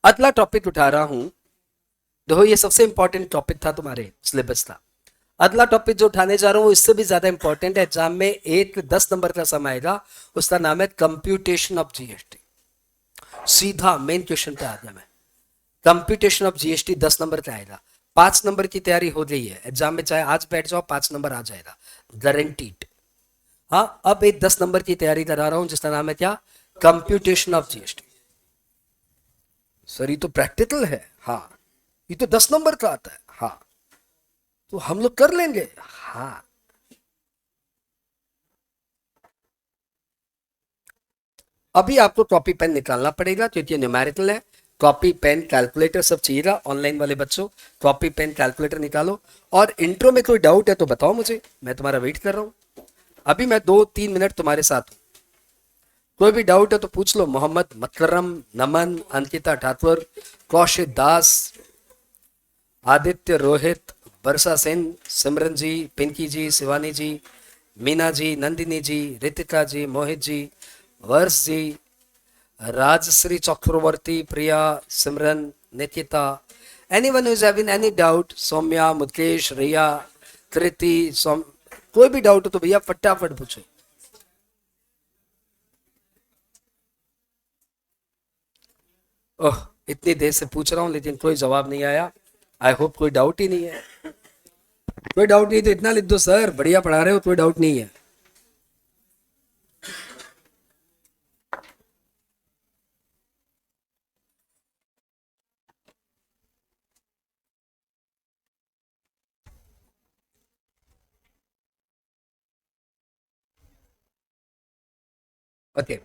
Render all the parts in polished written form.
अगला टॉपिक उठा रहा हूं। देखो ये सबसे इंपॉर्टेंट टॉपिक था, तुम्हारे सिलेबस का। अगला टॉपिक जो उठाने जा रहा हूं वो इससे भी ज्यादा इंपॉर्टेंट है, एग्जाम में 8 10 नंबर का सम आएगा। उसका नाम है कंप्यूटेशन ऑफ जीएसटी। सीधा मेन क्वेश्चन पे आ गया मैं। कंप्यूटेशन ऑफ जीएसटी 10 नंबर का आएगा। 5 नंबर की तैयारी हो गई है, एग्जाम में चाहे आज बैठ जाओ 5 नंबर आ जाएगा, गारंटीड। हाँ, अब एक 10 नंबर की तैयारी करा रहा हूं जिसका नाम है क्या, कंप्यूटेशन ऑफ जीएसटी। सर ये तो प्रैक्टिकल है। हाँ, ये तो 10 नंबर का आता है। हाँ, तो हम लोग कर लेंगे। हाँ, अभी आपको कॉपी पेन निकालना पड़ेगा क्योंकि न्यूमेरिकल है। कॉपी पेन कैलकुलेटर सब चाहिएगा। ऑनलाइन वाले बच्चों, कॉपी पेन कैलकुलेटर निकालो। और इंट्रो में कोई डाउट है तो बताओ मुझे, मैं तुम्हारा वेट कर रहा हूँ। अभी मैं 2 3 मिनट तुम्हारे साथ हूँ। कोई भी डाउट है तो पूछ लो। मोहम्मद मतकरम, नमन, अंकिता ठाकुर, कौशिक दास, आदित्य, रोहित, वर्षा सेन, सिमरन जी, पिंकी जी, शिवानी जी, मीना जी, नंदिनी जी, रितिका जी, मोहित जी, वर्ष जी, राजश्री चक्रवर्ती, प्रिया, सिमरन, Nikita, anyone who is having any doubt, Saumya, Mukesh, रिया, कृति, कोई भी डाउट हो तो भैया फटाफट पूछो। ओह, इतनी देर से पूछ रहा हूँ लेकिन कोई जवाब नहीं आया। आई होप कोई डाउट ही नहीं है। कोई डाउट नहीं तो इतना लिख दो, सर बढ़िया पढ़ा रहे हो, कोई डाउट नहीं है। Okay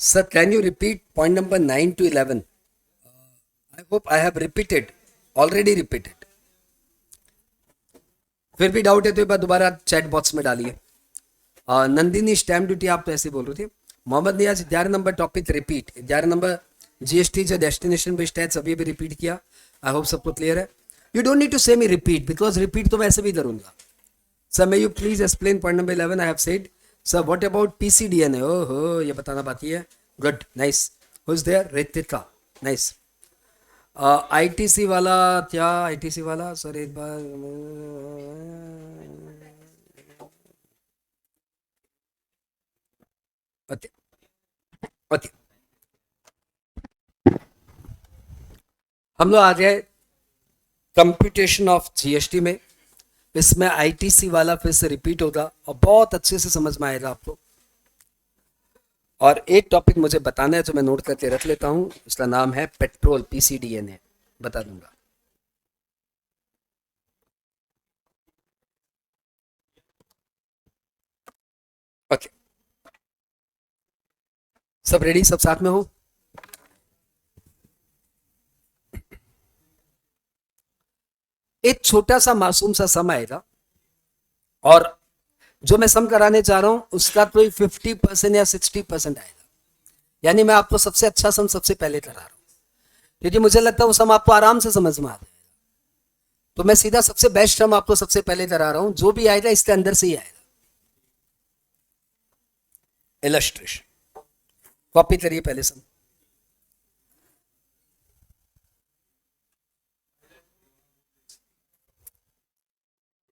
sir, can you repeat point number 9 to 11? I hope I have repeated, already repeated. फिर भी डाउट है तो एक बार दोबारा चैट बॉक्स में डालिए। नंदिनी स्टैम्प ड्यूटी आप तो ऐसे बोल रहे थे। मोहम्मद नियाज 11 number topic repeat. 11 number GST जो डेस्टिनेशन बेस्ड टैक्स अभी भी रिपीट किया। आई होप सबको क्लियर है। यू डोंट नीड टू से मी रिपीट बिकॉज रिपीट तो मैं ऐसे भी करूंगा। Sir may you please explain point number 11? I have said. Sir what about PCDNA? ओहो, ये बताना बाकी है। Good, nice. Who is there? Ritika, nice. ITC वाला, क्या आईटीसी वाला सर एक बार। ओके ओके, हम लोग आ गए कंप्यूटेशन ऑफ जीएसटी में। इसमें आईटीसी वाला फिर से रिपीट होगा और बहुत अच्छे से समझ में आएगा आपको। और एक टॉपिक मुझे बताना है जो मैं नोट करके रख लेता हूं, उसका नाम है पेट्रोल, पीसीडीएनए। बता दूंगा। ओके, सब रेडी, सब साथ में हो? एक छोटा सा मासूम सा सम आएगा और जो मैं सम कराने जा रहा हूं उसका कोई 50% या 60% आएगा। यानी मैं आपको सबसे अच्छा सम सबसे पहले करा रहा हूं क्योंकि मुझे लगता है वो सम आपको आराम से समझ में आ जाएगा। तो मैं सीधा सबसे बेस्ट सम आपको सबसे पहले करा रहा हूं, जो भी आएगा इसके अंदर से ही आएगा। इलस्ट्रेशन कॉपी करिए पहले sum.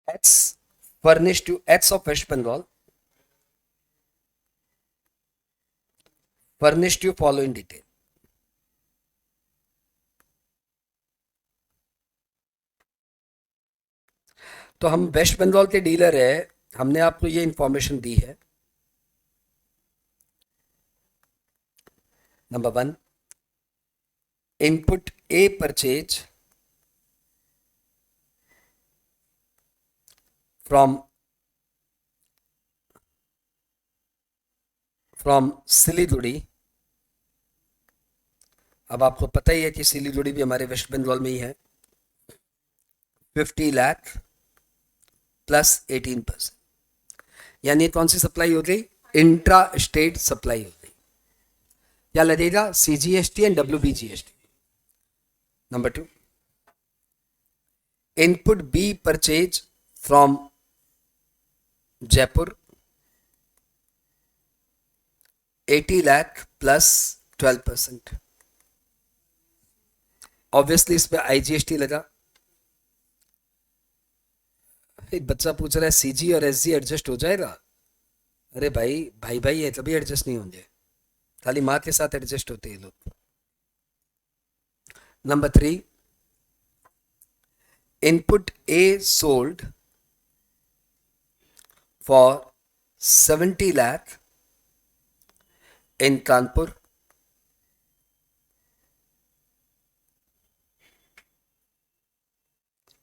X furnished to X of West Bengal furnished you follow in detail. तो हम वेस्ट बंगाल के डीलर है, हमने आपको ये इंफॉर्मेशन दी है। Number 1, input A purchase from Siliguri. अब आपको पता ही है कि सिलीगुड़ी भी हमारे वेस्ट बंगाल में ही है। 50 लाख प्लस 18%, यानी कौन सी सप्लाई हो गई? इंट्रा स्टेट सप्लाई हो गई। क्या लगेगा? CGST and WBGST. Number 2, input B purchase from Jaipur 80 lakh plus 12%। Obviously इसमें IGST लगा। एक बच्चा पूछ रहा है CG और SG एडजस्ट हो जाएगा? अरे भाई भाई भाई है तभी एडजस्ट नहीं होंगे, खाली माँ के साथ एडजस्ट होते हैं लोग। Number 3, input A sold for 70 lakh in Kanpur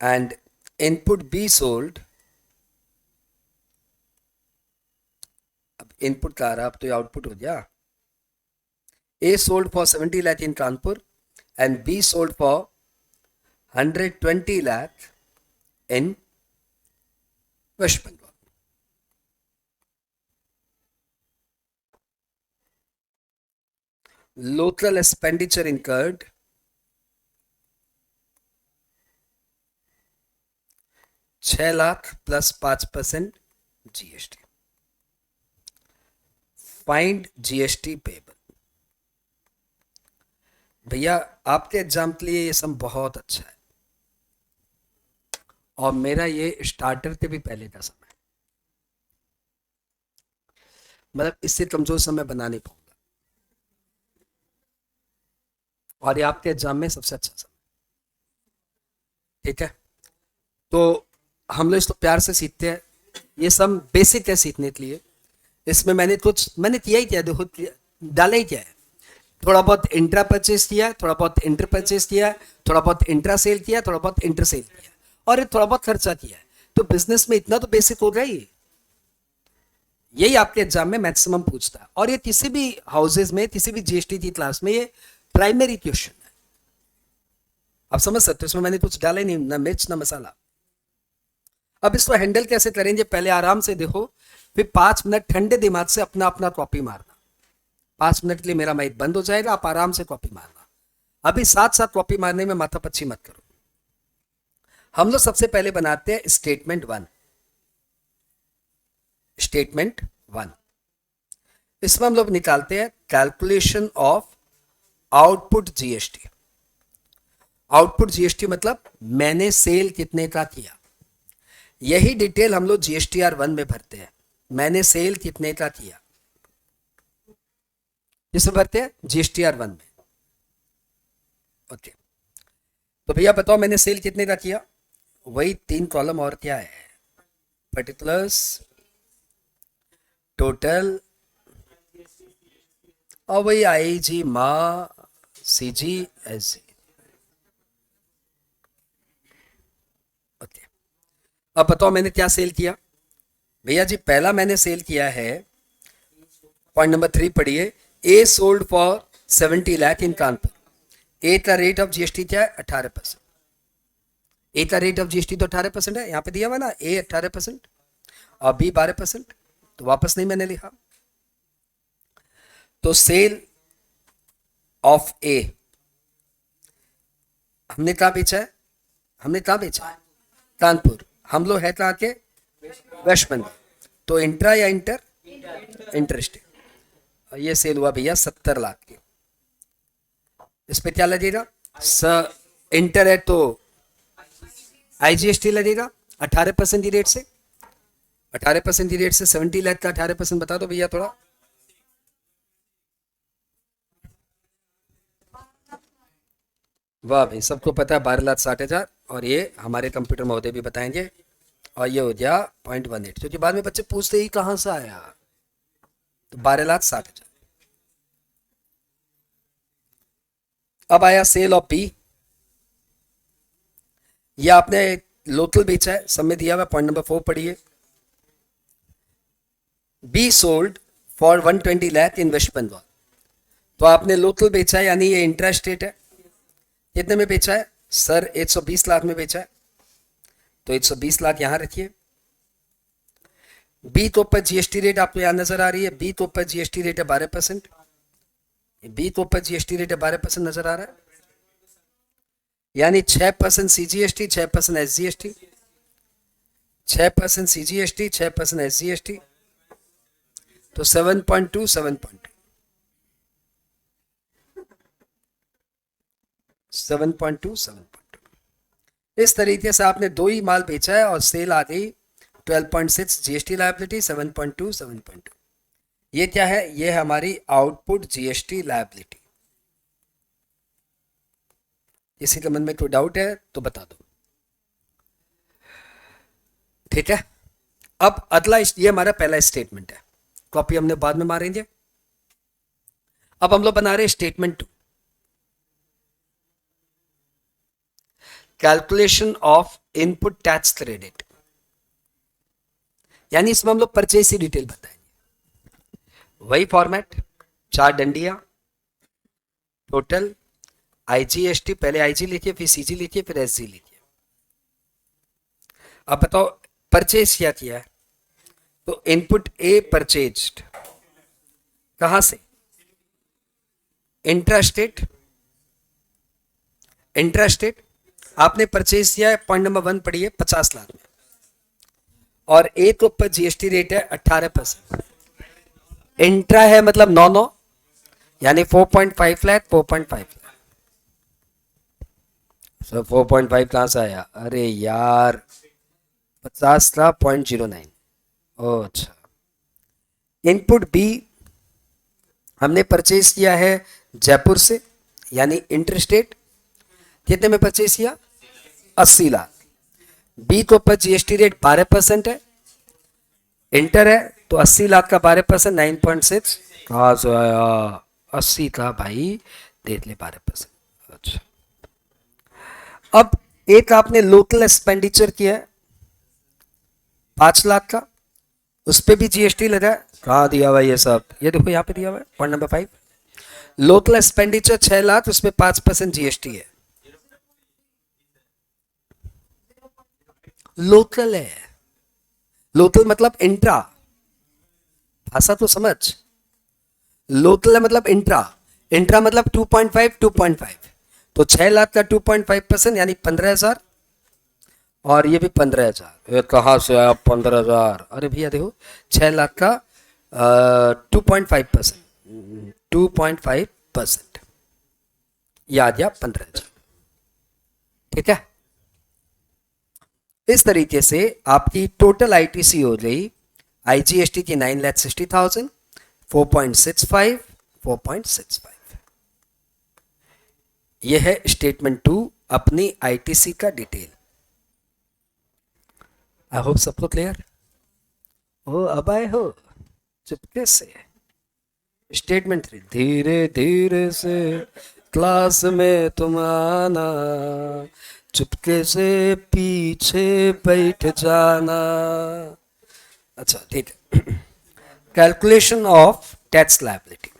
and input B sold, अब इनपुट का आ रहा, अब तो ये आउटपुट हो गया। A sold for 70 lakh in Kanpur and B sold for 120 lakh in West Bengal. Local expenditure incurred 6 lakh plus 5% GST। Find GST payable. भैया आपके एग्जाम के लिए ये सब बहुत अच्छा है, और मेरा ये स्टार्टर के भी पहले का समय, मतलब इससे कमजोर समय बना नहीं पाऊंगा, और ये आपके एग्जाम में सबसे अच्छा समय। ठीक है, तो हम लोग इसको प्यार से सीखते हैं, ये सब बेसिक है सीखने के लिए। इसमें मैंने किया ही क्या, देखो डाला ही क्या है, थोड़ा बहुत इंट्रा परचेज किया, थोड़ा बहुत इंटर परचेज किया, थोड़ा बहुत इंट्रा सेल किया, थोड़ा बहुत इंटर सेल किया, और थोड़ा बहुत खर्चा किया। तो बिजनेस में इतना तो बेसिक हो रहा ही, यही आपके एग्जाम में मैक्सिमम पूछता है, और ये किसी भी हाउसेज में, किसी भी GST की क्लास में ये प्राइमरी क्वेश्चन है। आप समझ सकते हो, इसमें मैंने कुछ डाला ही नहीं, ना मिर्च ना मसाला। अब इसको हैंडल कैसे करेंगे, पहले आराम से देखो, फिर 5 मिनट ठंडे दिमाग से अपना अपना कॉपी मारना। 5 मिनट के लिए मेरा माइक बंद हो जाएगा, आप आराम से कॉपी मारना। अभी साथ साथ कॉपी मारने में माथापच्ची मत करो। हम लोग सबसे पहले बनाते हैं स्टेटमेंट 1। स्टेटमेंट 1, इसमें हम लोग निकालते हैं calculation of output GST। Output GST मतलब मैंने सेल कितने का किया, यही डिटेल हम लोग GSTR1 में भरते हैं। मैंने सेल कितने का किया, किसमें भरते हैं, GSTR1 में। ओके, तो भैया बताओ मैंने सेल कितने का किया, वही 3 कॉलम और क्या है, पर्टिकुलर्स, टोटल, और वही IG, मा, CG, SG। ओके, अब बताओ मैंने क्या सेल किया। भैया जी पहला मैंने सेल किया है, पॉइंट नंबर 3 पढ़िए, A सोल्ड फॉर 70 लाख इन कानपुर। ए का रेट ऑफ GST क्या है, 18%। ए का रेट ऑफ GST तो 18% है, यहाँ पे दिया हुआ ना, A 18% और B 12%, तो वापस नहीं मैंने लिखा। तो सेल ऑफ A हमने कहाँ बेचा है, हमने कहाँ बेचा है, कानपुर। हम लोग है कहाँ के, वेस्ट बंगाल। तो इंट्रा या इंटर, इंटरेस्ट। ये सेल हुआ भैया 70 लाख की। इस पे क्या लगेगा, इंटर है तो IGST लगेगा 18% की रेट से। 18% की रेट से 70 लाख का 18% बता दो भैया थोड़ा। वाह भाई, सबको पता है 12,60,000, और ये हमारे कंप्यूटर महोदय भी बताएंगे। और ये हो गया 0.18, क्योंकि बाद में बच्चे पूछते ही कहां से आया, तो 12,60,000। अब आया सेल ऑफ बी, ये आपने लोकल बेचा है, सब में दिया हुआ, पॉइंट नंबर 4 पढ़िए। B sold for 120 lakh in West Bengal. तो आपने लोकल बेचा है, यानी ये इंट्रा स्टेट है। कितने में बेचा है सर, 120 लाख में बेचा है, तो 120 लाख यहां रखिए। बी तो ऊपर GST रेट आपको यहां नजर आ रही है, बी तो ऊपर GST रेट है 12%, बी तो ऊपर GST रेट है 12% नजर आ रहा है, यानी 6% CGST, 6% SGST, 6% CGST, 6% SGST, तो 7.2, 7.2। 7.2 7.2। इस तरीके से आपने दो ही माल बेचा है और सेल आ गई 12.6 जीएसटी लायबिलिटी 7.2 7.2। ये क्या है? ये है हमारी आउटपुट जीएसटी लायबिलिटी। किसी के मन में कोई डाउट है तो बता दो। ठीक है, अब अगला ये हमारा पहला स्टेटमेंट है, कॉपी हमने बाद में मारेंगे। अब हम लोग बना रहे statement 2, calculation of input tax credit, यानी इसमें हम लोग परचेज की डिटेल बताएंगे। वही फॉर्मेट, 4 डंडिया, टोटल, आईजीएसटी, पहले आईजी लिखिए, फिर सीजी लिखिए, फिर एसजी लिखिए। अब बताओ परचेज क्या किया है? तो इनपुट ए परचेज्ड, कहां से? इंट्रास्टेट। इंट्रास्टेट आपने परचेज किया है, पॉइंट नंबर 1 पढ़िए, 50 लाख में, और ए के ऊपर जीएसटी रेट है 18%। इंट्रा है मतलब 9 यानी 4.5 लाख, 4.5 लाख। सर 4.5 कहां से आया? अरे यार 50 का 0.09। ओ अच्छा। इनपुट बी हमने परचेज किया है जयपुर से, यानी इंटरस्टेट। कितने में परचेज किया? 80 लाख। बी के ऊपर जीएसटी रेट 12% है, इंटर है, तो 80 लाख का 12% 9.6। कहाँ से आया? 80 का भाई, देख ले 12%। अच्छा, अब एक आपने लोकल एक्सपेंडिचर किया है 5 लाख का, उस पर भी जीएसटी लगा है। कहाँ दिया हुआ ये सब? ये देखो यहाँ पे दिया हुआ है, point number 5। Local expenditure 6 lakh, उसमें 5% जीएसटी है। लोकल है, लोकल मतलब इंट्रा, भाषा तो समझ। लोकल है मतलब इंट्रा, इंट्रा मतलब 2.5 2.5, तो 6 लाख का 2.5% यानी 15,000, और ये भी 15,000। ये कहाँ से आया 15,000? अरे भैया देखो 6 लाख का 2.5%, 2.5% याद या 15,000। ठीक है, इस तरीके से आपकी टोटल आईटीसी हो गई आईजीएसटी की 9,60,000, 4.65 4.65। यह है स्टेटमेंट 2 अपनी आईटीसी का डिटेल। आई होप सबको क्लियर हो। अब आए हो चुपके से। स्टेटमेंट 3, धीरे धीरे से क्लास में तुम आना, चुपके से पीछे बैठ जाना। अच्छा ठीक है, कैलकुलेशन ऑफ टैक्स लायबिलिटी।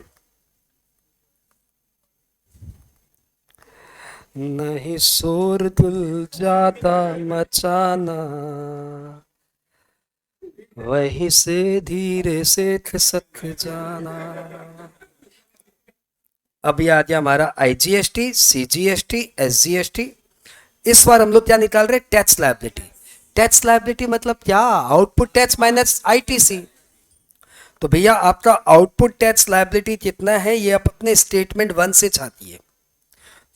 नहीं शोर गुल ज्यादा मचाना, वहीं से धीरे से खिसक जाना। अब ये आ गया हमारा आईजीएसटी, सीजीएसटी, एसजीएसटी। इस बार हम लोग क्या निकाल रहे? Tax liability. टैक्स लायबिलिटी मतलब क्या? Output tax minus ITC. तो भैया आपका आउटपुट टैक्स लायबिलिटी कितना है, ये आप अपने स्टेटमेंट 1 से छाती है।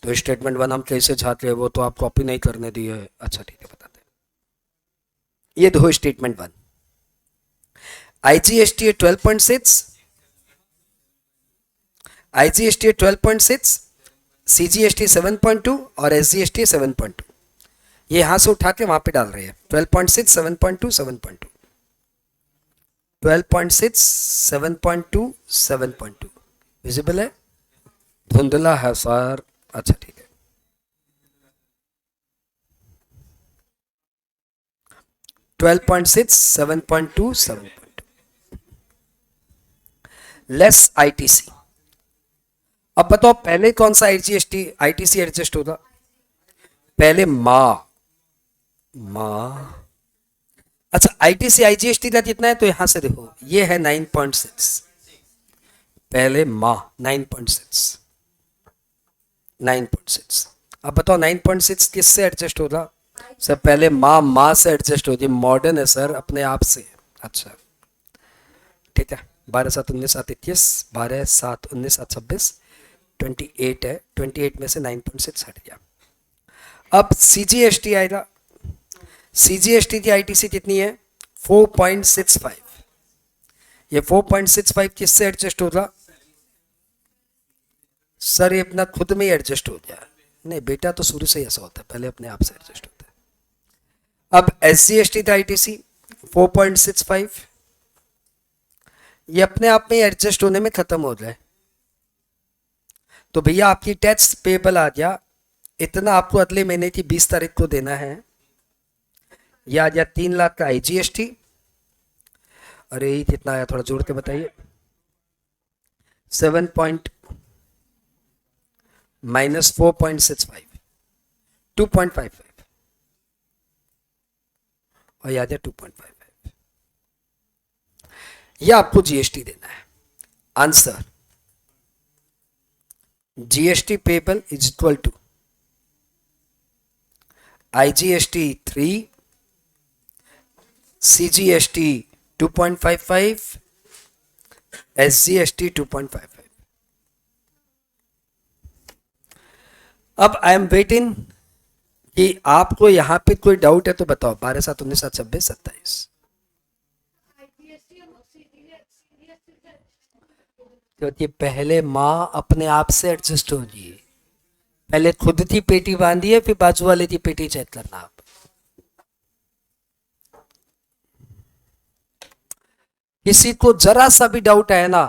तो स्टेटमेंट 1 हम कैसे छाते हैं वो तो आप कॉपी नहीं करने दिए। अच्छा ठीक है, बताते हैं। ये देखो स्टेटमेंट 1, आईजीएसटी है 12.6, आईजीएसटी है 12.6, सीजीएसटी 7.2 और एसजीएसटी 7.2। ये यहां से उठा के वहां पे डाल रहे हैं 12.6 7.2 7.2, 12.6 7.2 7.2। विजिबल है? धुंधला है सर। अच्छा ठीक है, 12.6 7.2 7.2 लेस आईटीसी। अब बताओ पहले कौन सा आईटीसी एडजस्ट होगा? पहले अच्छा आईटीसी आईजीएसटी का कितना है? तो यहां से देखो ये है 9.6, पहले 9.6 9.6। अब बताओ 9.6 किससे एडजस्ट होगा? सर पहले माँ से एडजस्ट होती है। मॉडर्न है सर, अपने आप से। अच्छा ठीक है, 12 7 19 7 21, 12 7 19 7 26, 28 है, 28 में से 9.6 हट गया। अब CGST आएगा। CGST की ITC कितनी है? 4.65। ये 4.65 किससे एडजस्ट होगा? सर ये अपना खुद में ही एडजस्ट हो गया। नहीं बेटा, तो शुरू से ही ऐसा होता है, पहले अपने आप से एडजस्ट होता है। अब SGST का ITC 4.65, ये अपने आप में एडजस्ट होने में खत्म हो जाए। तो भैया आपकी टैक्स पेबल आ गया, इतना आपको अगले महीने की 20 तारीख को देना है। या 3 लाख का IGST। अरे ये कितना आया, थोड़ा जोड़ के बताइए। 7 पॉइंट माइनस 4.65, 2.55, और याद है 2.55। यह आपको GST देना है। Answer GST payable is equal to IGST 3, CGST 2.55, SGST 2.55। अब आई एम वेटिंग कि आपको यहां पे कोई डाउट है तो बताओ। 12 7 19 7 26 27। क्योंकि पहले माँ अपने आप से एडजस्ट होगी। पहले खुद की पेटी बांधिए, फिर बाजू वाले की पेटी चेक करना आप। किसी को जरा सा भी डाउट है ना,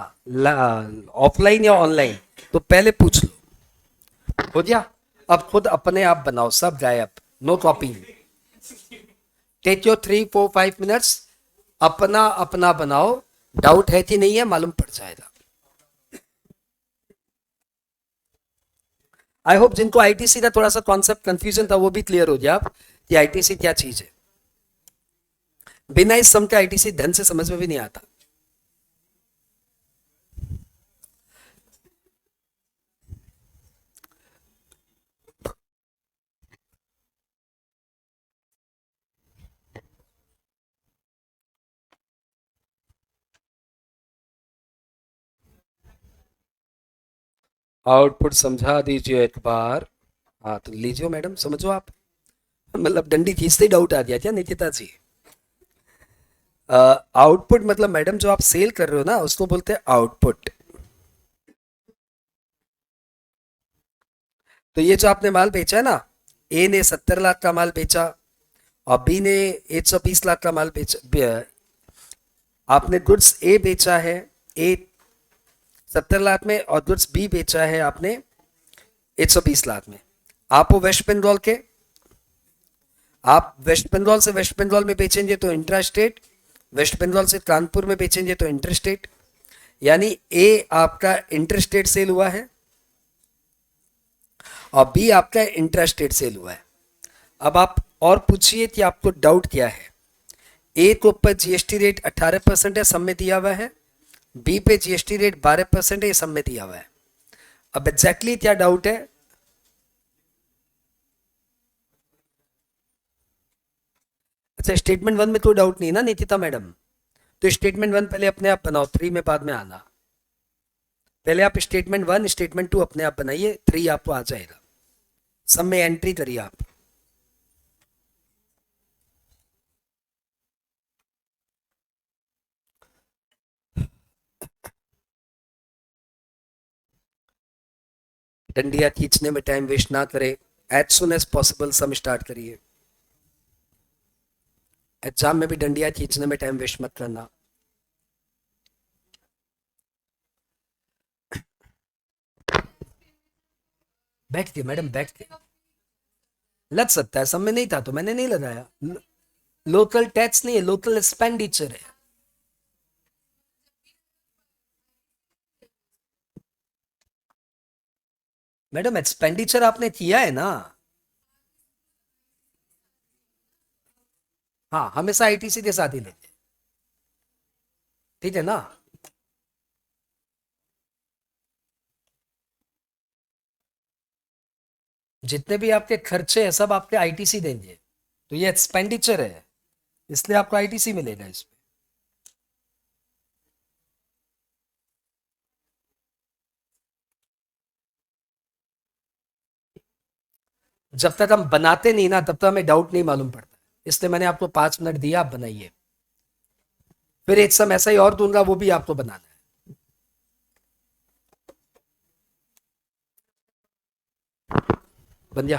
ऑफलाइन या ऑनलाइन, तो पहले पूछ लो। हो गया? अब खुद अपने आप बनाओ, सब गायब, no copy. Take your 3 4 5 minutes, अपना अपना बनाओ। डाउट है कि नहीं है मालूम पड़ जाएगा। आई होप जिनको ITC का थोड़ा सा कॉन्सेप्ट कंफ्यूजन था वो भी क्लियर हो गया कि ITC क्या चीज है। बिना इस सम के ITC ढंग से समझ में भी नहीं आता। आउटपुट समझा दीजिए एक बार। हाँ तो लीजिए मैडम, समझो आप। मतलब डंडी खींचते ही डाउट आ गया क्या निकिता जी? आउटपुट मतलब मैडम जो आप सेल कर रहे हो ना, उसको बोलते हैं आउटपुट। तो ये जो आपने माल बेचा है ना, A ने 70 लाख का माल बेचा और B ने 120 लाख का माल बेचा। आपने गुड्स A बेचा है, A 70 लाख में, और गुड्स B बेचा है आपने 120 लाख में। आप वो वेस्ट बंगाल के, आप वेस्ट बंगाल से वेस्ट बंगाल में बेचेंगे तो इंट्रा स्टेट, वेस्ट बंगाल से कानपुर में बेचेंगे तो इंटर स्टेट। यानी A आपका इंटर स्टेट सेल हुआ है और B आपका इंट्रा स्टेट सेल हुआ है। अब आप और पूछिए कि आपको डाउट क्या है। A के ऊपर GST रेट 18% है, सब में दिया हुआ है। B पे GST रेट 12% है, ये सब में दिया हुआ है। अब एग्जैक्टली क्या डाउट है? अच्छा, स्टेटमेंट 1 में कोई डाउट नहीं ना निकिता मैडम? तो स्टेटमेंट 1 पहले अपने आप बनाओ, 3 में बाद में आना। पहले आप स्टेटमेंट 1 स्टेटमेंट 2 अपने आप बनाइए, 3 आपको आ जाएगा। सब में एंट्री करिए आप। डंडिया खींचने में टाइम वेस्ट ना करें, एज सुन एज पॉसिबल सम स्टार्ट करिए। एग्जाम में भी डंडिया खींचने में टाइम वेस्ट मत करना। बैठ के मैडम, बैठ के लग सकता है, सब में नहीं था तो मैंने नहीं लगाया। लोकल टैक्स नहीं है, लोकल एक्सपेंडिचर है। मैडम एक्सपेंडिचर आपने किया है ना? हाँ, हमेशा ITC के साथ ही लेते, ठीक है ना? जितने भी आपके खर्चे हैं सब आपके ITC देंगे, तो ये एक्सपेंडिचर है, इसलिए आपको ITC मिलेगा इसमें। जब तक हम बनाते नहीं ना तब तक हमें डाउट नहीं मालूम पड़ता, इसलिए मैंने आपको 5 मिनट दिया, आप बनाइए। फिर एक सम ऐसा ही और दूंगा, वो भी आपको बनाना है। बन गया?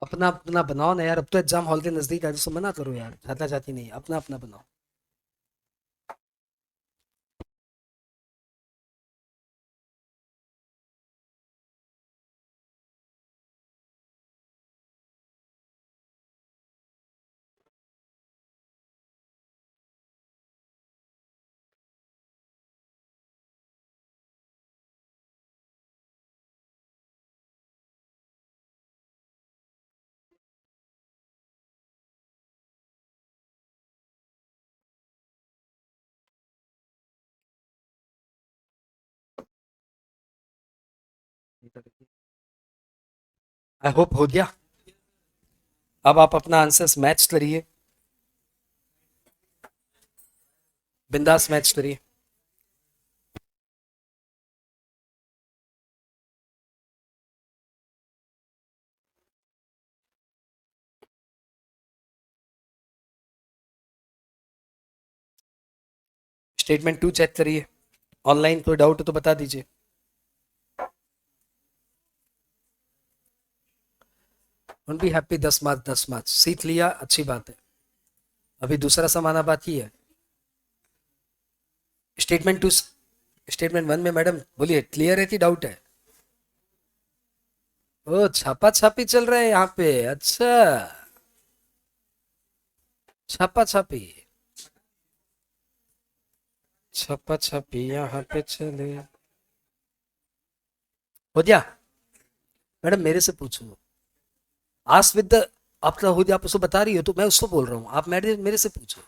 अपना अपना बनाओ ना यार, अब तो एग्जाम हॉल के नजदीक आ, तो मना करो यार, जाता जाती नहीं, अपना अपना बनाओ। आई होप हो गया। अब आप अपना आंसर्स मैच करिए, बिंदास मैच करिए। स्टेटमेंट 2 चेक करिए, ऑनलाइन कोई डाउट हो तो बता दीजिए। उन भी हैप्पी, 10 मार्च 10 मार्च सीख लिया, अच्छी बात है। अभी दूसरा समाना बाकी है। स्टेटमेंट 2, स्टेटमेंट 1 में मैडम बोलिए, क्लियर है कि डाउट है? ओ, छापा छापी चल रहा है यहाँ पे, अच्छा। छापा छापी, छापा छापी यहाँ पे चले। हो गया? मैडम मेरे से पूछो, आस्क विद द, आपका हो गया, आप उसको बता रही हो तो मैं उसको बोल रहा हूँ, आप मेरे मेरे से पूछो।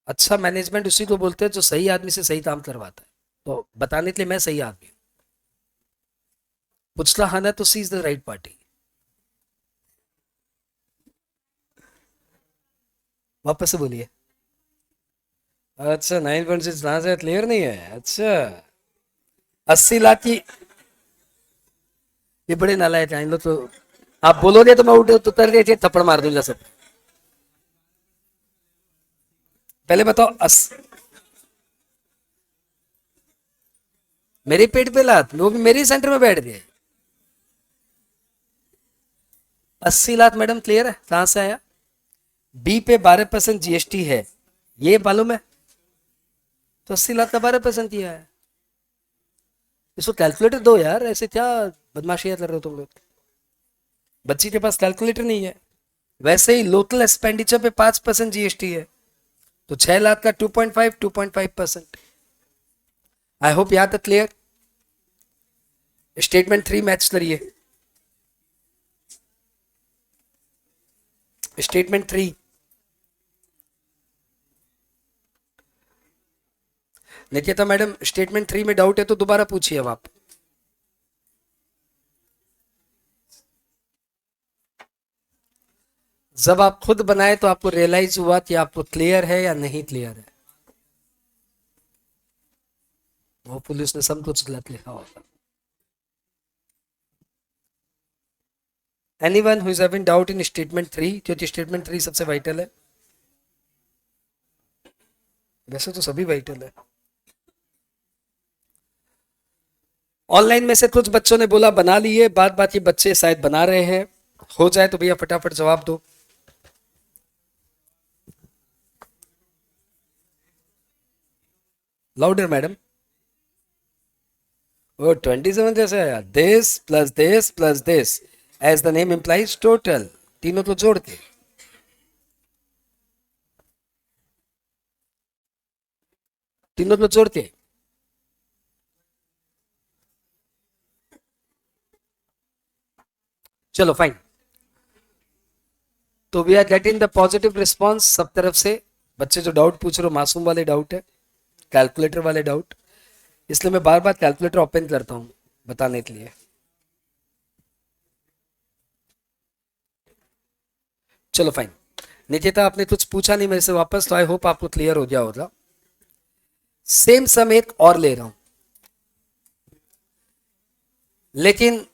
अच्छा मैनेजमेंट उसी को बोलते हैं जो सही आदमी से सही काम करवाता है, तो बताने के लिए मैं सही आदमी हूँ। पुछला खाना तो सी इज द राइट पार्टी। वापस से बोलिए। अच्छा, 9.6 कहाँ से, क्लियर नहीं है? अच्छा, 80 लाख की, ये बड़े नालायक हैं इन लोग तो। आप बोलोगे तो मैं उठ तो उतर के थप्पड़ मार दूंगा सब। पहले बताओ मेरे पेट पे लात, वो भी मेरे सेंटर में बैठ गए। 80 लाख मैडम क्लियर है, कहां से आया? बी पे 12% जीएसटी है, ये मालूम है? तो 80 लाख का 12% किया है। इसको कैलकुलेटर दो यार, ऐसे क्या बदमाशियां कर रहे हो तुम लोग? बच्ची के पास कैलकुलेटर नहीं है। वैसे ही लोकल एक्सपेंडिचर पे 5% जीएसटी है, तो 6 लाख का 2.5% आई होप यहाँ तक क्लियर। स्टेटमेंट 3 मैच करिए, स्टेटमेंट 3। निकिता मैडम स्टेटमेंट 3 में डाउट है तो दोबारा पूछिए अब आप। जब आप खुद बनाए तो आपको रियलाइज हुआ कि आपको क्लियर है या नहीं क्लियर है। वो पुलिस ने सब कुछ गलत लिखा होगा। Anyone who is having doubt in statement 3, क्योंकि स्टेटमेंट 3 सबसे वाइटल है। वैसे तो सभी वाइटल है। ऑनलाइन में से कुछ बच्चों ने बोला बना लिए, बात बात ये बच्चे शायद बना रहे हैं। हो जाए तो भैया फटाफट जवाब दो। Louder madam. वो 27 जैसे आया, this as the name implies total, तीनों को जोड़ के। तीनों को जोड़ के चलो फाइन। तो we are getting the positive response सब तरफ से। बच्चे जो डाउट पूछ रहे हो मासूम वाले डाउट है, कैलकुलेटर वाले डाउट, इसलिए मैं बार बार कैलकुलेटर ओपन करता हूं बताने के लिए। चलो फाइन। निकिता आपने कुछ पूछा नहीं मेरे से वापस, तो आई होप आपको क्लियर हो गया होगा। सेम सम एक और ले रहा हूं, लेकिन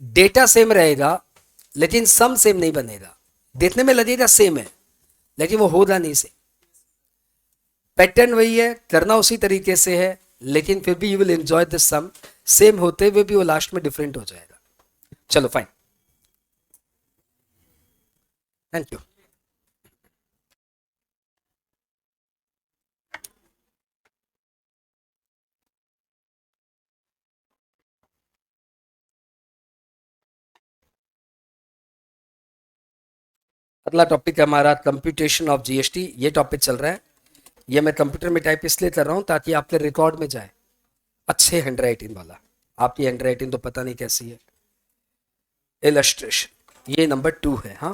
डेटा सेम रहेगा, लेकिन सम सेम नहीं बनेगा। देखने में लगेगा सेम है, लेकिन वो होगा नहीं से। पैटर्न वही है, करना उसी तरीके से है, लेकिन फिर भी you will enjoy this sum. Same होते हुए भी वो लास्ट में डिफरेंट हो जाएगा। चलो फाइन, थैंक यू। अगला टॉपिक है हमारा कंप्यूटेशन ऑफ जीएसटी। ये टॉपिक चल रहा है, ये मैं कंप्यूटर में टाइप इसलिए कर रहा हूं ताकि आपके रिकॉर्ड में जाए, अच्छे हैंडराइटिंग वाला। आपकी हैंडराइटिंग तो पता नहीं कैसी है। इलस्ट्रेशन ये नंबर 2 है। हाँ,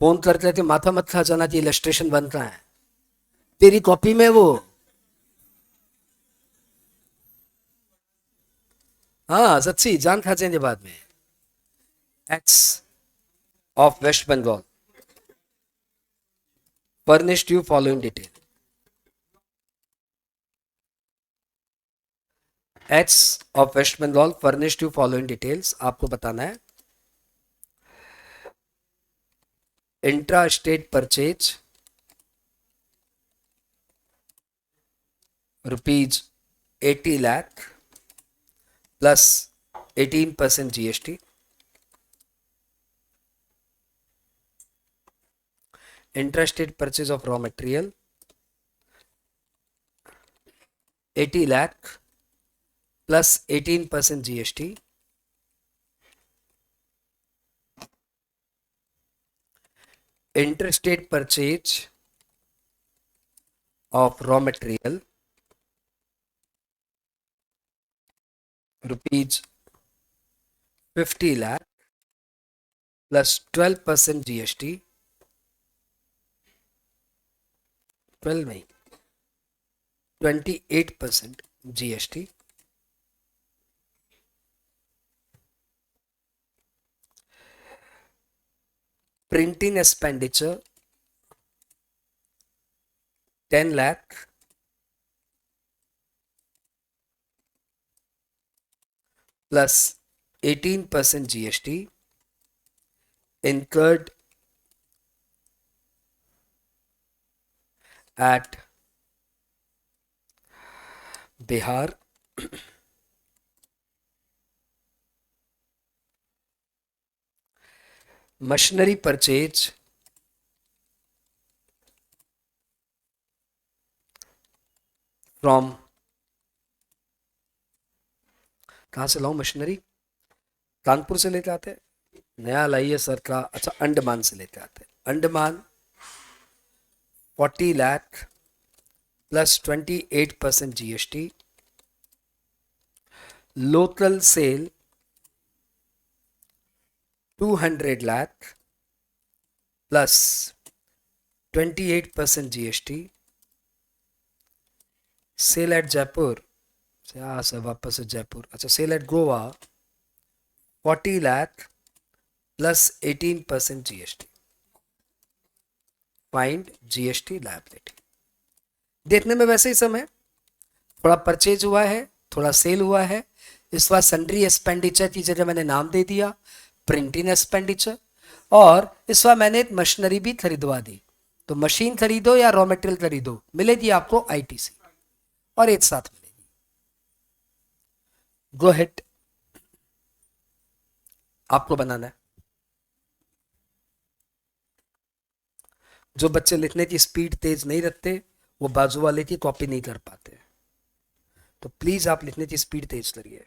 फोन करते थे माथा मत खा जाना कि इलस्ट्रेशन बन रहा है तेरी कॉपी में वो। हाँ सच्ची जान खा जाएंगे बाद में। X of West Bengal furnished you following detail. X of West Bengal furnished you following details। आपको बताना है intra state purchase ₹80 lakh plus 18% GST. Intra state purchase of raw material 80 lakh plus 18% GST. Interstate purchase of raw material ₹50 lakh plus 12% GST, 12 नहीं 28% GST। Printing expenditure 10 lakh plus 18% GST incurred at Bihar machinery purchase from, कहाँ से लाऊं machinery? Kanpur से लेते आते, नया लाइए sir का। अच्छा अंडमान से लेते आते, Andaman 40 lakh plus 28% GST. Local sale 200 lakh plus 28% GST. Sale at Jaipur से यहाँ से वापस से जयपुर, अच्छा sale at Goa 40 lakh plus 18% GST, find GST liability. देखने में वैसे ही समय, थोड़ा परचेज हुआ है, थोड़ा सेल हुआ है, इस बार सन्ड्री एक्सपेंडिचर की जगह मैंने नाम दे दिया प्रिंटिंग एक्सपेंडिचर, और इस बार मैंने एक मशीनरी भी खरीदवा दी। तो मशीन खरीदो या रॉ मटेरियल खरीदो, मिलेगी आपको आईटीसी और एक साथ मिलेगी। गो हेड, आपको बनाना है। जो बच्चे लिखने की स्पीड तेज नहीं रखते वो बाजू वाले की कॉपी नहीं कर पाते, तो प्लीज आप लिखने की स्पीड तेज करिए।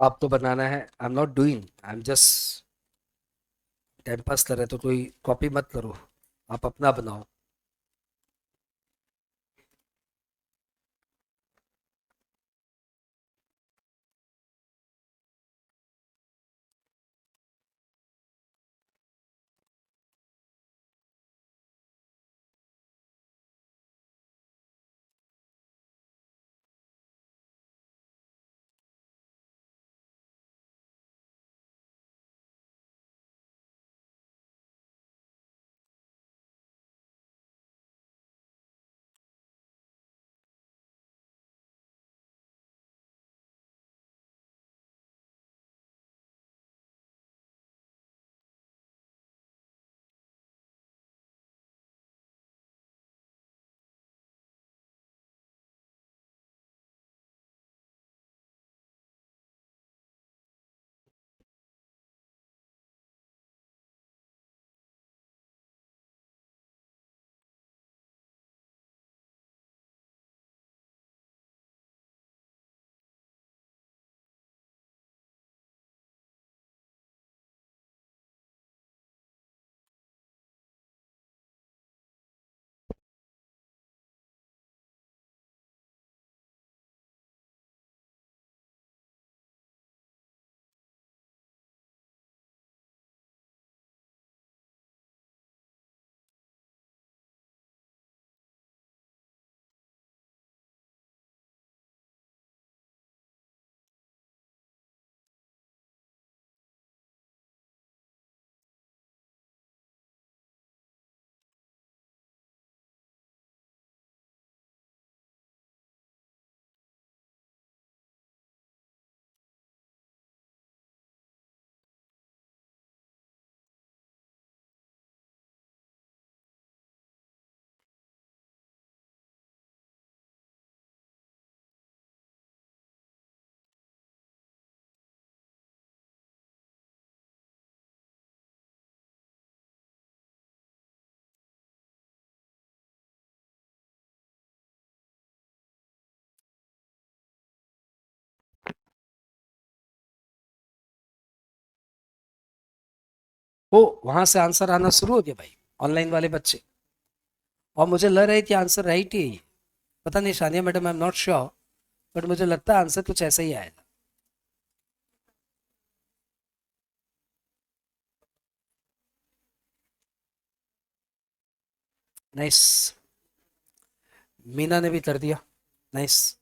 आपको बनाना है, I am not doing, I am just time pass कर रहे, तो कोई कॉपी मत करो, आप अपना बनाओ। वो वहां से आंसर आना शुरू हो गया भाई, ऑनलाइन वाले बच्चे, और मुझे लग रहा है कि आंसर राइट ही है ये। पता नहीं Shania madam, I am not sure, but मुझे लगता है आंसर कुछ ऐसा ही आएगा। नाइस, मीना ने भी कर दिया, नाइस।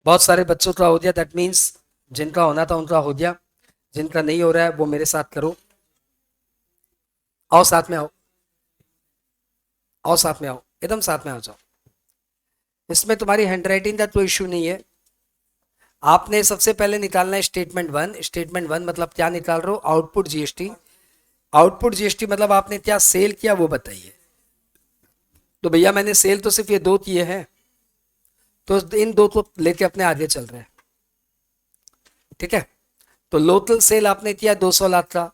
बहुत सारे बच्चों का हो गया, दैट मीन्स जिनका होना था उनका हो गया, जिनका नहीं हो रहा है वो मेरे साथ करो। आओ साथ में आओ, आओ साथ में आओ, एकदम साथ में आ जाओ। इसमें तुम्हारी हैंडराइटिंग का कोई इशू नहीं है। आपने सबसे पहले निकालना है स्टेटमेंट वन। स्टेटमेंट वन मतलब क्या निकाल रहे हो? Output GST. आउटपुट जीएसटी मतलब आपने क्या सेल किया वो बताइए। तो भैया मैंने सेल तो सिर्फ ये दो किए हैं, तो इन दो को लेके अपने आगे चल रहे हैं, ठीक है। तो लोकल सेल आपने किया 200 लाख का,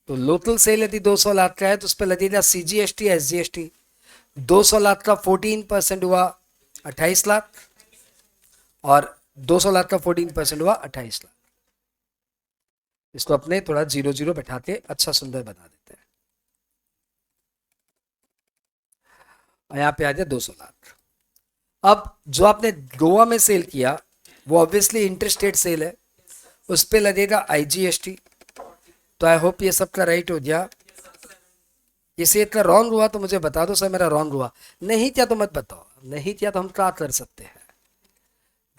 तो लोकल सेल यदि 200 लाख का है तो उस पर लगेगा सीजीएसटी एसजीएसटी। 200 लाख का 14% हुआ 28 लाख, और 200 लाख का 14% हुआ 28 लाख। इसको अपने थोड़ा जीरो जीरो बैठा के अच्छा सुंदर बना देते हैं। और यहाँ पे आ जाए 200 लाख। अब जो आपने गोवा में सेल किया वो ऑब्वियसली इंटरस्टेट सेल है, उस पर लगेगा आईजीएसटी। तो आई होप ये सबका राइट हो गया। ये सेट का रॉन्ग हुआ तो मुझे बता दो सर मेरा रॉन्ग हुआ, नहीं क्या तो मत बताओ, नहीं क्या तो हम क्या कर सकते हैं।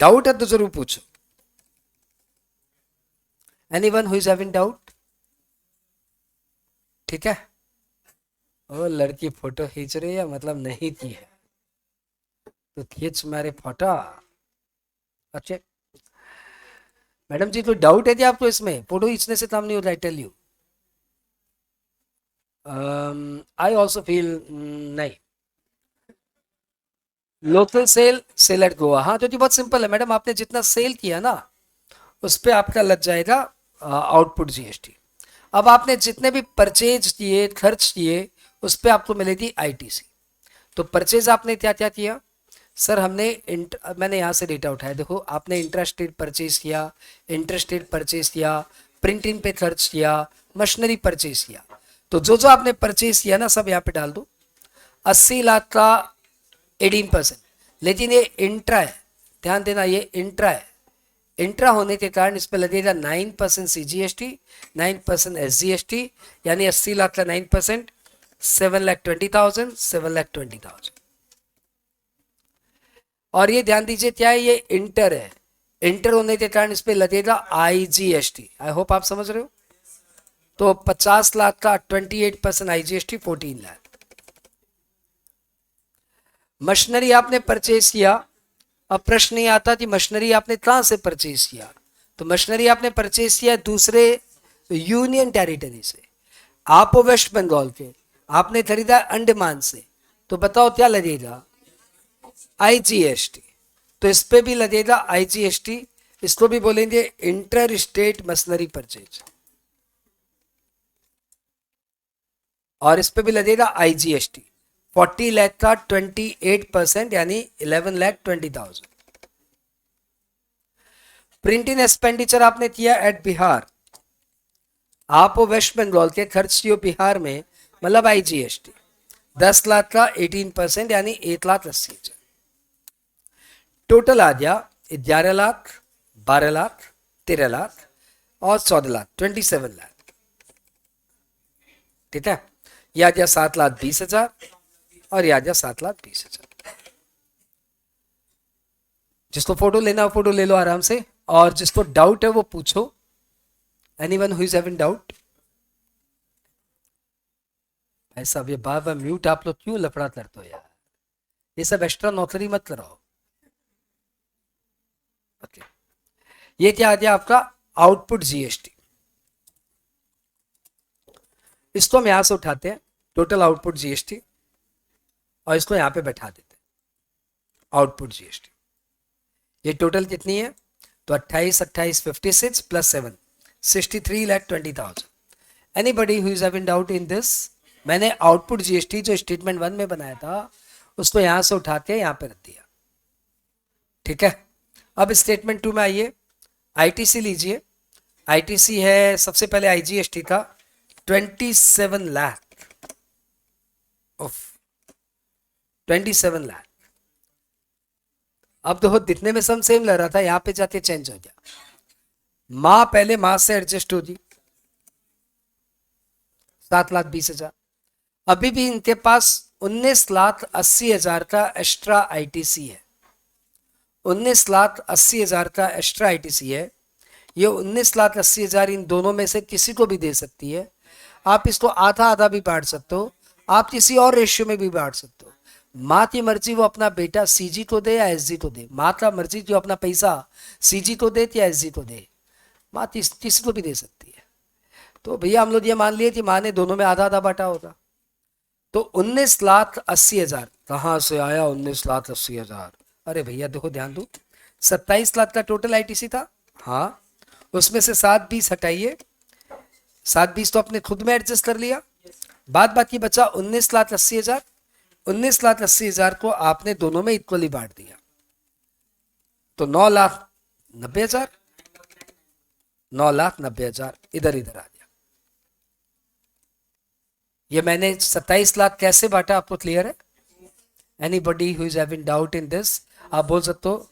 डाउट है तो जरूर पूछो। Anyone who is having doubt? ठीक है। ओ लड़की फोटो खींच रही है, मतलब नहीं की है तो खींच मारे फोटो। अच्छा मैडम जी, कोई डाउट है क्या आपको? इसमें फोटो खींचने से काम नहीं होता, I tell you. I also feel नहीं। Local sale sale at Goa, हाँ तो ये बहुत सिंपल है मैडम, आपने जितना सेल किया ना उस पर आपका लग जाएगा आउटपुट जीएसटी। अब आपने जितने भी परचेज किए, खर्च किए, उस पर आपको मिलेगी आईटीसी। तो परचेज आपने क्या क्या किया सर? मैंने यहाँ से डेटा उठाया, देखो आपने इंट्रास्टेट परचेज किया, इंटरस्टेट परचेज किया, प्रिंटिंग पे खर्च किया, मशीनरी परचेज किया। तो जो जो आपने परचेज किया ना सब यहाँ पे डाल दो। 80 लाख का 18%, लेकिन ये इंट्रा है, ध्यान देना ये इंट्रा है। इंट्रा होने के कारण इस पर लगेगा 9% सीजीएसटी, 9% एसजीएसटी, यानी 80 लाख का 9%, 7,20,000, 7,20,000। और ये ध्यान दीजिए क्या है, ये इंटर है, इंटर होने के कारण इस पे लगेगा आईजीएसटी। आई होप आप समझ रहे हो। तो 50 लाख का 28% आईजीएसटी, 14 लाख। मशीनरी आपने परचेज किया, अब प्रश्न ये आता कि मशीनरी आपने कहां से परचेज किया? तो मशीनरी आपने परचेज किया दूसरे यूनियन टेरिटरी से। आप हो वेस्ट बंगाल के, आपने खरीदा अंडमान से, तो बताओ क्या लगेगा? आईजीएसटी। तो इस पे भी लगेगा आईजीएसटी, इसको भी बोलेंगे इंटर स्टेट मशीनरी परचेज, और इस पे भी लगेगा आईजीएसटी। 40 लाख का 28% यानी 11,20,000। प्रिंटिंग एक्सपेंडिचर आपने किया एट बिहार, आप वेस्ट बंगाल के, खर्च किए बिहार में, मतलब आईजीएसटी 10 लाख का 18% यानी 1,80,000। टोटल आ गया 11 लाख, 12 लाख, 13 लाख और 14 लाख, 27 लाख, ठीक है। ये आ गया 7,20,000 और ये आ गया 7,20,000। जिसको फोटो लेना हो फोटो ले लो आराम से, और जिसको डाउट है वो पूछो। Anyone who is having doubt? ऐसा ये बार बार म्यूट आप लोग क्यों लफड़ा करते हो यार? ये सब एक्स्ट्रा नौकरी मत कराओ। ओके, ये क्या आ गया आपका आउटपुट जीएसटी। इसको हम यहां से उठाते हैं टोटल आउटपुट जीएसटी और इसको यहां पे बैठा देते हैं आउटपुट जीएसटी। ये टोटल कितनी है? तो 28,28,56 plus 7 63,20,000। Anybody who is having doubt in this? मैंने आउटपुट जीएसटी जो स्टेटमेंट 1 में बनाया था उसको यहां से उठा के यहां पे रख दिया। ठीक है, अब स्टेटमेंट 2 में आइए, आईटीसी लीजिए। आईटीसी है, सबसे पहले आईजीएसटी था 27 लाख ऑफ 27 लाख। अब देखो दिखने में सम सेम लग रहा था, यहां पे जाके चेंज हो गया। माँ पहले माँ से एडजस्ट होगी 7,20,000। अभी भी इनके पास 19,80,000 का एक्स्ट्रा आईटीसी है। 19,80,000 का एक्स्ट्रा आईटीसी है। ये 19,80,000 इन दोनों में से किसी को भी दे सकती है। आप इसको आधा आधा भी बांट सकते हो, आप किसी और रेशियो में भी बांट सकते हो। माँ की मर्जी वो अपना बेटा सीजी को दे या एसजी को दे। माँ का मर्जी जो अपना पैसा सीजी को दे या एसजी को दे। माँ किसी को भी दे सकती है। तो भैया हम लोग ये मान लिए कि माँ ने दोनों में आधा आधा बांटा होगा। तो 19,80,000 कहाँ से आया? 19,80,000। अरे भैया देखो ध्यान दो, 27 लाख का टोटल आईटीसी था। हाँ, उसमें से 7,20 हटाइए, 7,20 तो आपने खुद में एडजस्ट कर लिया। बाद बाकी बचा 19,80,000। 19,80,000 को आपने दोनों में इक्वली बांट दिया, तो 9,90,000 9,90,000 इधर इधर आ गया। ये मैंने 27 लाख कैसे बांटा आपको क्लियर है? Anybody who is having doubt in this? आप बोल सकते हो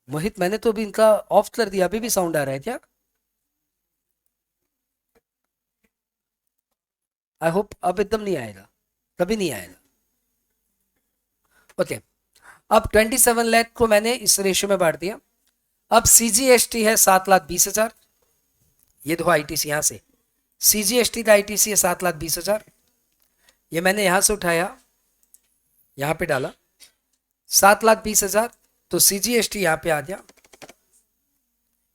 मोहित मैंने तो अभी इनका ऑफ कर दिया, अभी भी साउंड आ रहा है क्या? आई होप अब एकदम नहीं आएगा, कभी नहीं आएगा। ओके, अब 27 लाख को मैंने इस रेशियो में बांट दिया। अब सीजीएसटी है 7,20,000। ये देखो आईटीसी यहां से सीजीएसटी का आईटीसी है 7,20,000। ये मैंने यहां से उठाया, यहां पे डाला 7,20,000, तो सीजीएसटी यहां पे आ गया।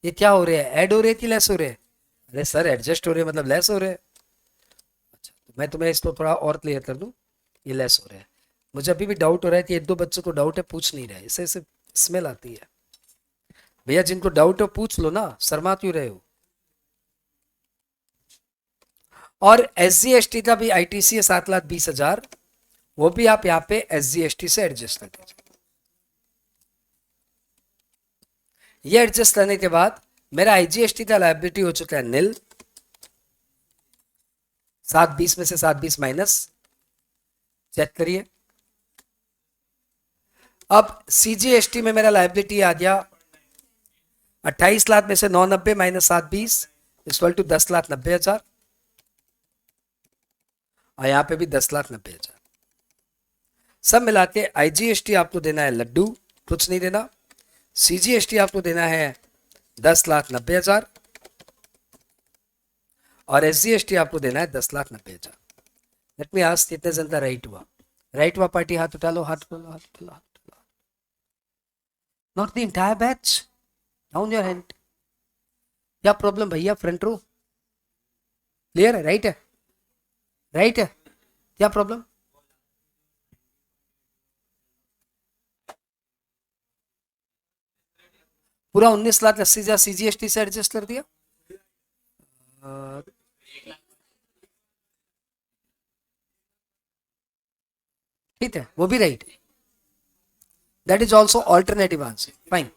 ये क्या हो रहा है? ऐड हो रहे कि लेस हो रहे? अरे सर एडजस्ट हो रहे मतलब लेस हो रहे। अच्छा, तो मैं तुम्हें इसको थोड़ा और क्लियर कर दूं, ये लेस हो रहा है। मुझे अभी भी डाउट हो रहा है कि एक दो बच्चों को डाउट है, पूछ नहीं रहे, इससे स्मेल आती है। भैया जिनको डाउट हो पूछ लो ना, शर्मा क्यों रहे हो? और SGST का भी आईटीसी है 7,20,000, वो भी आप यहाँ पे SGST से एडजस्ट कर दीजिए। ये एडजस्ट करने के बाद मेरा IGST का लायबिलिटी हो चुका है नील। 7,20 में से 7,20 माइनस, चेक करिए। अब CGST में मेरा लायबिलिटी आ गया 28 लाख में से 990 माइनस 7,20 इक्वल टू 10,90,000, और यहां पे भी 10,90,000। सब मिला के IGST आपको देना है लड्डू, कुछ नहीं देना। CGST आपको देना है 10,90,000 और SGST आपको देना है 10,90,000। लेट मी आस्क कितने जन का राइट हुआ? राइट हुआ पार्टी हाथ उठा लो, हाथ उठा लो, हाथ उठा लो, हाथ उठा लो। Not the entire batch, down your hand. क्या प्रॉब्लम भैया? फ्रंट रो क्लियर है? राइट है? राइट है? क्या प्रॉब्लम? पूरा 19,80,000 CGST से एडजस्ट कर दिया। ठीक है, वो भी राइट है। That is also alternative answer, fine.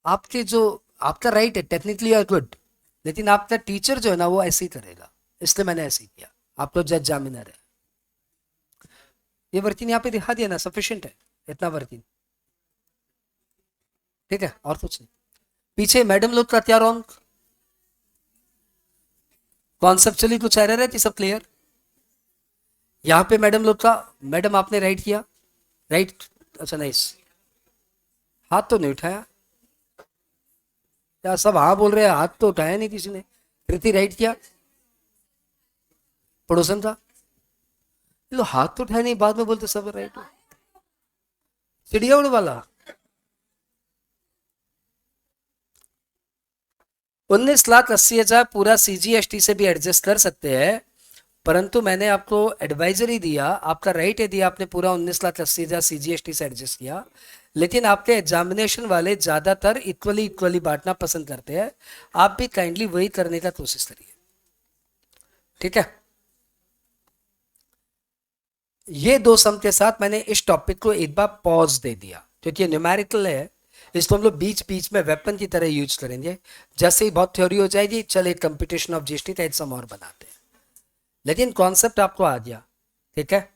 आपके जो आपका राइट है, टेक्निकली आर गुड, लेकिन आपका टीचर जो है ना वो ऐसे ही करेगा, इसलिए मैंने ऐसे ही किया। आप तो जज जामिनर है। ये वर्किंग यहाँ पे दिखा दिया ना, सफिशिएंट है इतना वर्किंग। ठीक है, और कुछ नहीं। पीछे मैडम लोग का क्या रॉन्ग? कॉन्सेप्चुअली कुछ एरर है कि सब क्लियर? यहाँ पे मैडम लोग का, मैडम आपने राइट किया, राइट? अच्छा नाइस, हाथ तो नहीं उठाया या सब हाँ बोल रहे हैं, हाथ तो उठाया नहीं किसी ने। कृति राइट किया, पड़ोसन था, लो हाथ तो उठाया नहीं, बाद में बोलते सब राइट हो। चिड़िया उड़ वाला 19,80,000 पूरा सीजीएसटी से भी एडजस्ट कर सकते हैं, परंतु मैंने आपको एडवाइजरी दिया, आपका राइट है दिया, आपने पूरा 19,80,000 सीजीएसटी से एडजस्ट किया, लेकिन आपके एग्जामिनेशन वाले ज्यादातर इक्वली इक्वली बांटना पसंद करते हैं। आप भी काइंडली वही करने का कोशिश करिए, ठीक है? ये दो सम के साथ मैंने इस टॉपिक को एक बार पॉज दे दिया, क्योंकि न्यूमेरिकल है, इसको हम लोग बीच बीच में वेपन की तरह यूज करेंगे। जैसे ही बहुत थ्योरी हो जाएगी, चल एक कंपटीशन ऑफ जीएसटी का एक सम और बनाते हैं, लेकिन कॉन्सेप्ट आपको आ गया, ठीक है?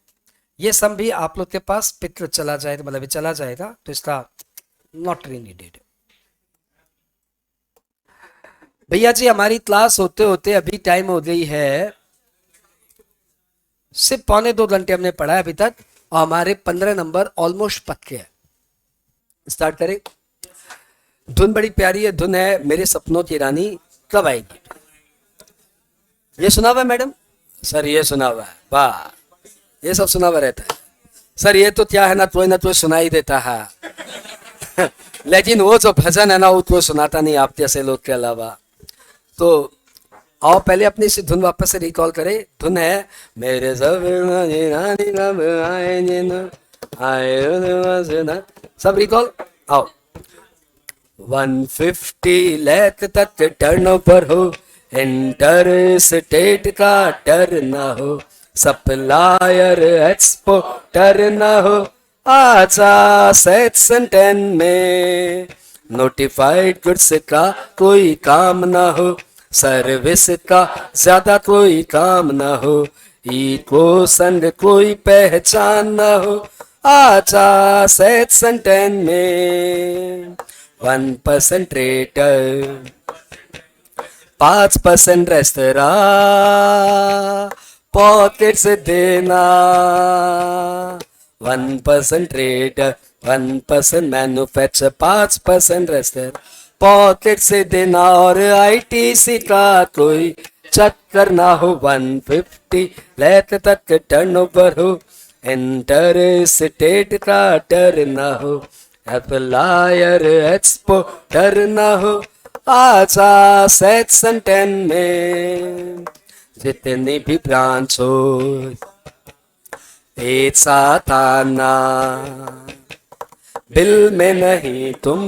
ये सम भी आप लोग के पास पिक चला जाएगा, मतलब चला जाएगा, तो इसका नॉट री नीडेड। भैया जी हमारी क्लास होते होते अभी टाइम हो गई है, सिर्फ 1.25 घंटे हमने पढ़ा है अभी तक, और हमारे 15 नंबर ऑलमोस्ट पक्के हैं। स्टार्ट करें। धुन बड़ी प्यारी है, धुन है मेरे सपनों की रानी, कब आएगी? ये सुना हुआ है मैडम? सर ये सुना हुआ है, वाह, ये सब सुना हुआ रहता है सर। ये तो क्या है ना तो सुनाई देता है लेकिन वो जो भजन है ना, वो तो सुनाता नहीं आप जैसे लोग के अलावा। तो आओ पहले अपनी इस धुन वापस से रिकॉल करें। धुन है मेरे सब आए, सब रिकॉल। आओ 150 लाख तक टर्नओवर हो, इंटर स्टेट का डर ना हो, सप्लायर एक्सपोर्टर ना हो, आजा सेक्शन 10 में नोटिफाइड गुड्स का कोई काम ना हो, सर्विस का ज्यादा कोई काम ना हो, इको संग कोई पहचान ना हो, आजा सेक्शन 10 में 1% ट्रेडर, 5% रेस्तरा, पॉकेट से देना, 1% ट्रेडर, 1% मैन्युफैक्चर, 5% रेस्टर, पॉकेट से देना, और आईटीसी का कोई चक्कर ना हो, 150 लाख तक टर्नओवर हो, इंटर स्टेट का डर ना हो, एप्लायर एक्सपोर्टर ना हो, आजा सेक्शन 10 में जितनी भी ब्रांच हो एक साथ आना, बिल में नहीं तुम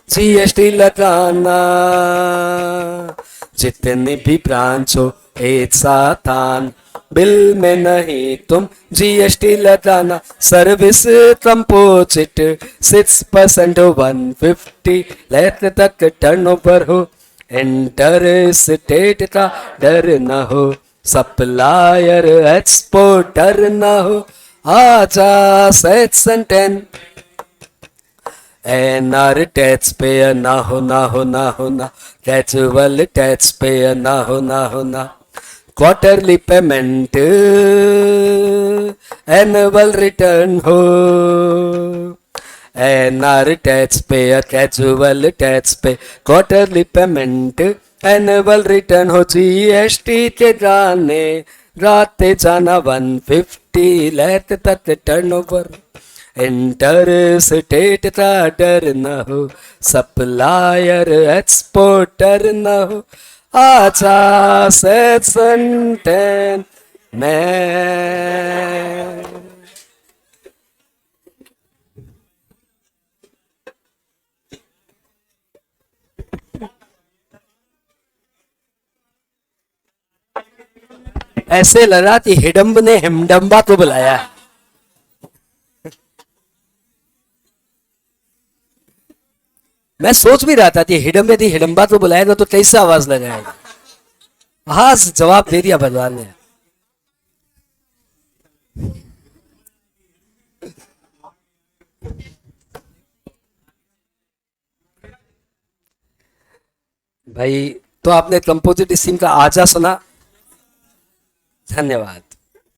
जीएसटी लगाना, जितनी भी ब्रांच हो एक साथ आना, बिल में नहीं तुम जीएसटी लगाना, सर्विस कंपोजिट 6% हो, 150 लाख तक टर्नओवर हो, इंटर स्टेट का डर न हो, सप्लायर एक्सपोर्टर न हो, आजा सेक्शन 10, एनआर टैक्स पेयर ना हो ना हो ना हो ना, कैजुअल टैक्स पेयर ना हो ना हो ना, क्वार्टरली पेमेंट एनुअल रिटर्न हो, NR tax payer casual tax pay, quarterly payment annual return हो, जीएसटी के गाने गाते जाना, 150 लाख तक टर्नओवर, इंटर स्टेट का डर न हो, सप्लायर एक्सपोर्टर न हो, आजा सेक्शन 10 में। ऐसे लगा कि हिडम्ब ने हिमडम्बा को बुलाया। मैं सोच भी रहा था कि हिडम्ब यदि हिडम्बा को बुलाएगा तो कैसे आवाज लगाएगा। हाँ जवाब दे दिया भगवान ने। भाई तो आपने कंपोजिट स्कीम का आजा सुना। धन्यवाद।